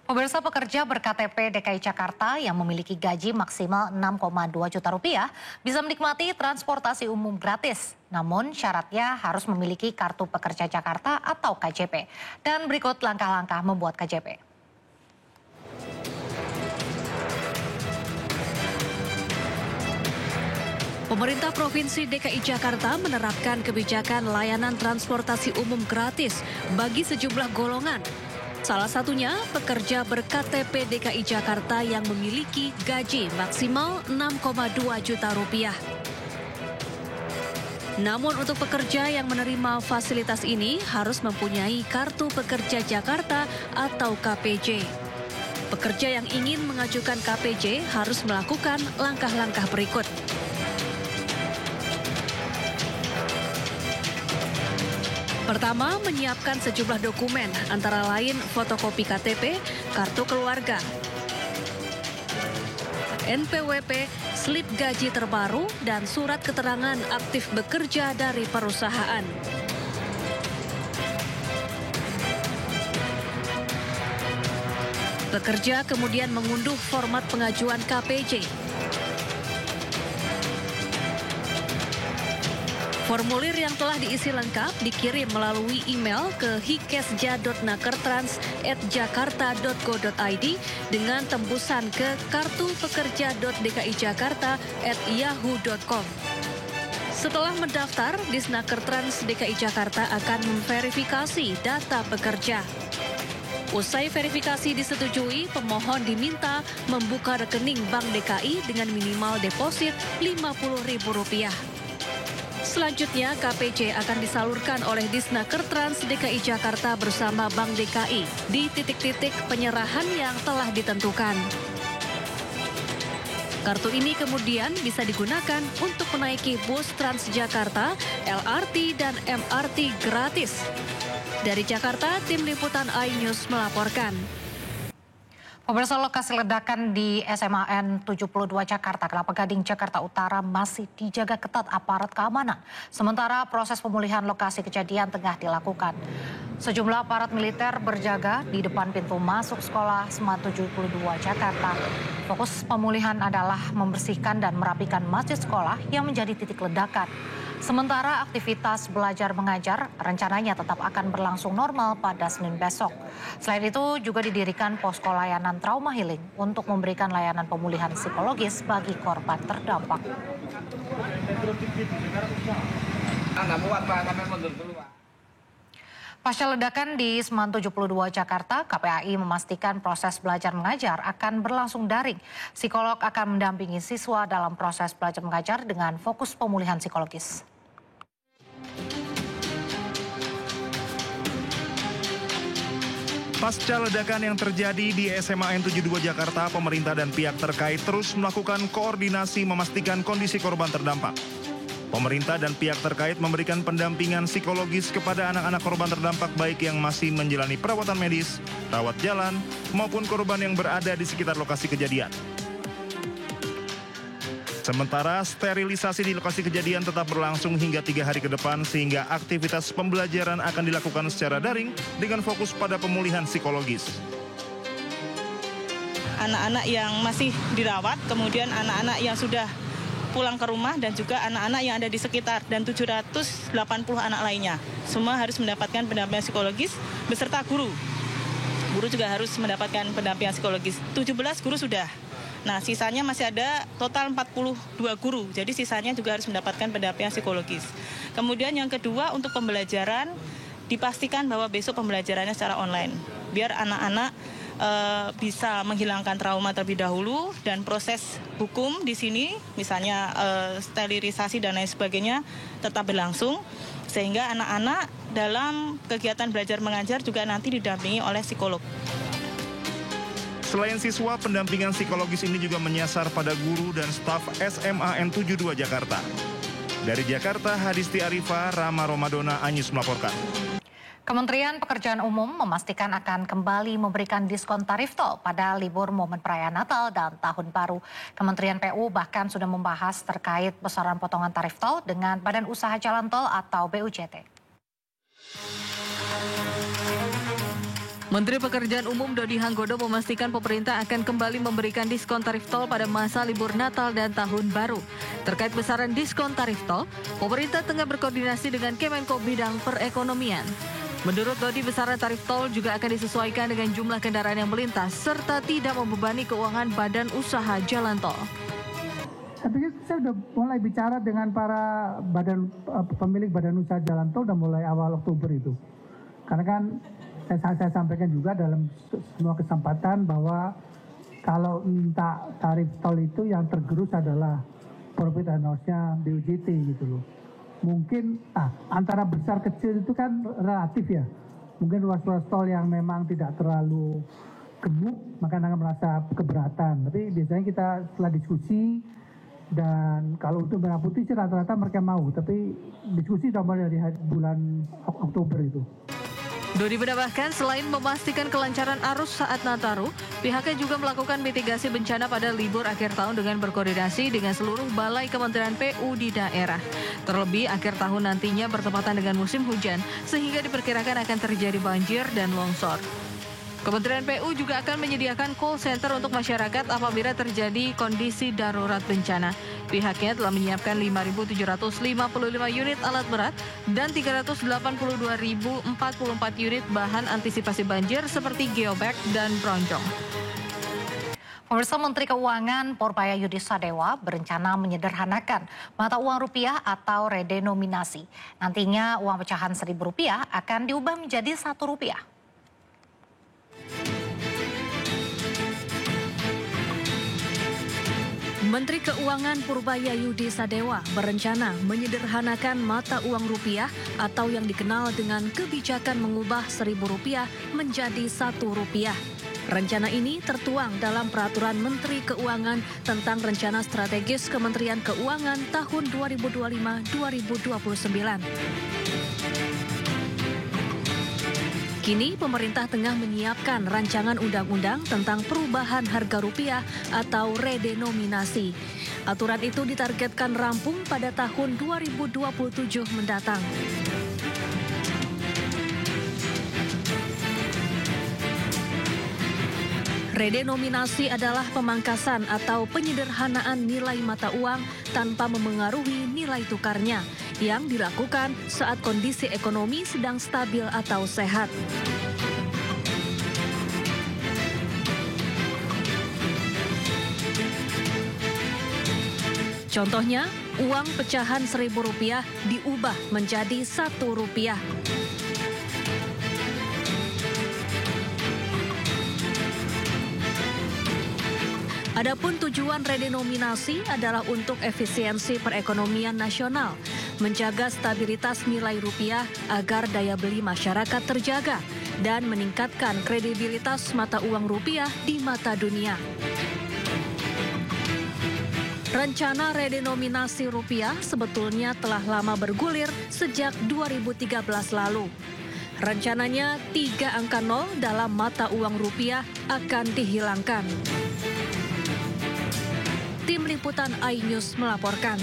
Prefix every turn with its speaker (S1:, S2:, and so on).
S1: Pemirsa, pekerja ber-KTP DKI Jakarta yang memiliki gaji maksimal 6,2 juta rupiah bisa menikmati transportasi umum gratis. Namun syaratnya harus memiliki kartu pekerja Jakarta atau KJP. Dan berikut langkah-langkah membuat KJP.
S2: Pemerintah Provinsi DKI Jakarta menerapkan kebijakan layanan transportasi umum gratis bagi sejumlah golongan. Salah satunya pekerja ber-KTP DKI Jakarta yang memiliki gaji maksimal 6,2 juta rupiah. Namun untuk pekerja yang menerima fasilitas ini harus mempunyai Kartu Pekerja Jakarta atau KPJ. Pekerja yang ingin mengajukan KPJ harus melakukan langkah-langkah berikut. Pertama, menyiapkan sejumlah dokumen, antara lain fotokopi KTP, kartu keluarga, NPWP, slip gaji terbaru, dan surat keterangan aktif bekerja dari perusahaan. Pekerja kemudian mengunduh format pengajuan KPJ. Formulir yang telah diisi lengkap dikirim melalui email ke hikesja.nakertrans@jakarta.go.id dengan tembusan ke kartupekerja.dkijakarta@yahoo.com. Setelah mendaftar, Disnaker Trans DKI Jakarta akan memverifikasi data pekerja. Usai verifikasi disetujui, pemohon diminta membuka rekening Bank DKI dengan minimal deposit Rp50.000. Selanjutnya, KPJ akan disalurkan oleh Disnaker Trans DKI Jakarta bersama Bank DKI di titik-titik penyerahan yang telah ditentukan. Kartu ini kemudian bisa digunakan untuk menaiki bus Transjakarta, LRT, dan MRT gratis. Dari Jakarta, Tim Liputan iNews melaporkan.
S1: Pemirsa, lokasi ledakan di SMAN 72 Jakarta, Kelapa Gading, Jakarta Utara masih dijaga ketat aparat keamanan. Sementara proses pemulihan lokasi kejadian tengah dilakukan. Sejumlah aparat militer berjaga di depan pintu masuk sekolah SMAN 72 Jakarta. Fokus pemulihan adalah membersihkan dan merapikan masjid sekolah yang menjadi titik ledakan. Sementara aktivitas belajar mengajar rencananya tetap akan berlangsung normal pada Senin besok. Selain itu juga didirikan posko layanan trauma healing untuk memberikan layanan pemulihan psikologis bagi korban terdampak. Pasca ledakan di SMAN 72 Jakarta, KPAI memastikan proses belajar mengajar akan berlangsung daring. Psikolog akan mendampingi siswa dalam proses belajar mengajar dengan fokus pemulihan psikologis.
S3: Pasca ledakan yang terjadi di SMAN 72 Jakarta, pemerintah dan pihak terkait terus melakukan koordinasi memastikan kondisi korban terdampak. Pemerintah dan pihak terkait memberikan pendampingan psikologis kepada anak-anak korban terdampak baik yang masih menjalani perawatan medis, rawat jalan, maupun korban yang berada di sekitar lokasi kejadian. Sementara sterilisasi di lokasi kejadian tetap berlangsung hingga 3 hari ke depan sehingga aktivitas pembelajaran akan dilakukan secara daring dengan fokus pada pemulihan psikologis.
S4: Anak-anak yang masih dirawat, kemudian anak-anak yang sudah pulang ke rumah dan juga anak-anak yang ada di sekitar dan 780 anak lainnya. Semua harus mendapatkan pendampingan psikologis beserta guru. Guru juga harus mendapatkan pendampingan psikologis. 17 guru sudah. Nah, sisanya masih ada total 42 guru. Jadi sisanya juga harus mendapatkan pendampingan psikologis. Kemudian yang kedua untuk pembelajaran dipastikan bahwa besok pembelajarannya secara online. Biar anak-anak bisa menghilangkan trauma terlebih dahulu dan proses hukum di sini misalnya sterilisasi dan lain sebagainya tetap berlangsung sehingga anak-anak dalam kegiatan belajar mengajar juga nanti didampingi oleh psikolog.
S3: Selain siswa, pendampingan psikologis ini juga menyasar pada guru dan staf SMAN 72 Jakarta. Dari Jakarta, Hadisti Arifa, Rama Romadona, iNews melaporkan.
S1: Kementerian Pekerjaan Umum memastikan akan kembali memberikan diskon tarif tol pada libur momen perayaan Natal dan Tahun Baru. Kementerian PU bahkan sudah membahas terkait besaran potongan tarif tol dengan Badan Usaha Jalan Tol atau BUJT.
S2: Menteri Pekerjaan Umum Dodi Hanggodo memastikan pemerintah akan kembali memberikan diskon tarif tol pada masa libur Natal dan Tahun Baru. Terkait besaran diskon tarif tol, pemerintah tengah berkoordinasi dengan Kemenko Bidang Perekonomian. Menurut Dodi, besaran tarif tol juga akan disesuaikan dengan jumlah kendaraan yang melintas serta tidak membebani keuangan badan usaha jalan tol.
S5: Saya pikir saya sudah mulai bicara dengan para pemilik badan usaha jalan tol dan mulai awal Oktober itu. Karena kan saya sampaikan juga dalam semua kesempatan bahwa kalau minta tarif tol itu yang tergerus adalah profit and loss-nya BUJT gitu loh. Mungkin antara besar kecil itu kan relatif ya. Mungkin ruas-ruas tol yang memang tidak terlalu gemuk maka akan merasa keberatan. Tapi biasanya kita setelah diskusi dan kalau untuk merah putih sih rata-rata mereka mau. Tapi diskusi sudah mulai dari bulan Oktober itu.
S2: Dodi menambahkan selain memastikan kelancaran arus saat Nataru, pihaknya juga melakukan mitigasi bencana pada libur akhir tahun dengan berkoordinasi dengan seluruh balai Kementerian PU di daerah. Terlebih akhir tahun nantinya bertepatan dengan musim hujan sehingga diperkirakan akan terjadi banjir dan longsor. Kementerian PU juga akan menyediakan call center untuk masyarakat apabila terjadi kondisi darurat bencana. Pihaknya telah menyiapkan 5.755 unit alat berat dan 382.044 unit bahan antisipasi banjir seperti geobag dan bronjong.
S1: Pemirsa, Menteri Keuangan Purbaia Yudi Sadewa berencana menyederhanakan mata uang rupiah atau redenominasi. Nantinya uang pecahan Rp1.000 akan diubah menjadi Rp1.
S2: Menteri Keuangan Purbaia Yudi Sadewa berencana menyederhanakan mata uang rupiah atau yang dikenal dengan kebijakan mengubah Rp1.000 menjadi Rp1. Rencana ini tertuang dalam Peraturan Menteri Keuangan tentang Rencana Strategis Kementerian Keuangan tahun 2025-2029. Kini pemerintah tengah menyiapkan rancangan undang-undang tentang perubahan harga rupiah atau redenominasi. Aturan itu ditargetkan rampung pada tahun 2027 mendatang. Redenominasi adalah pemangkasan atau penyederhanaan nilai mata uang tanpa memengaruhi nilai tukarnya yang dilakukan saat kondisi ekonomi sedang stabil atau sehat. Contohnya, uang pecahan Rp1.000 diubah menjadi Rp1. Adapun tujuan redenominasi adalah untuk efisiensi perekonomian nasional, menjaga stabilitas nilai rupiah agar daya beli masyarakat terjaga, dan meningkatkan kredibilitas mata uang rupiah di mata dunia. Rencana redenominasi rupiah sebetulnya telah lama bergulir sejak 2013 lalu. Rencananya 3 angka 0 dalam mata uang rupiah akan dihilangkan. Tim Liputan iNews melaporkan.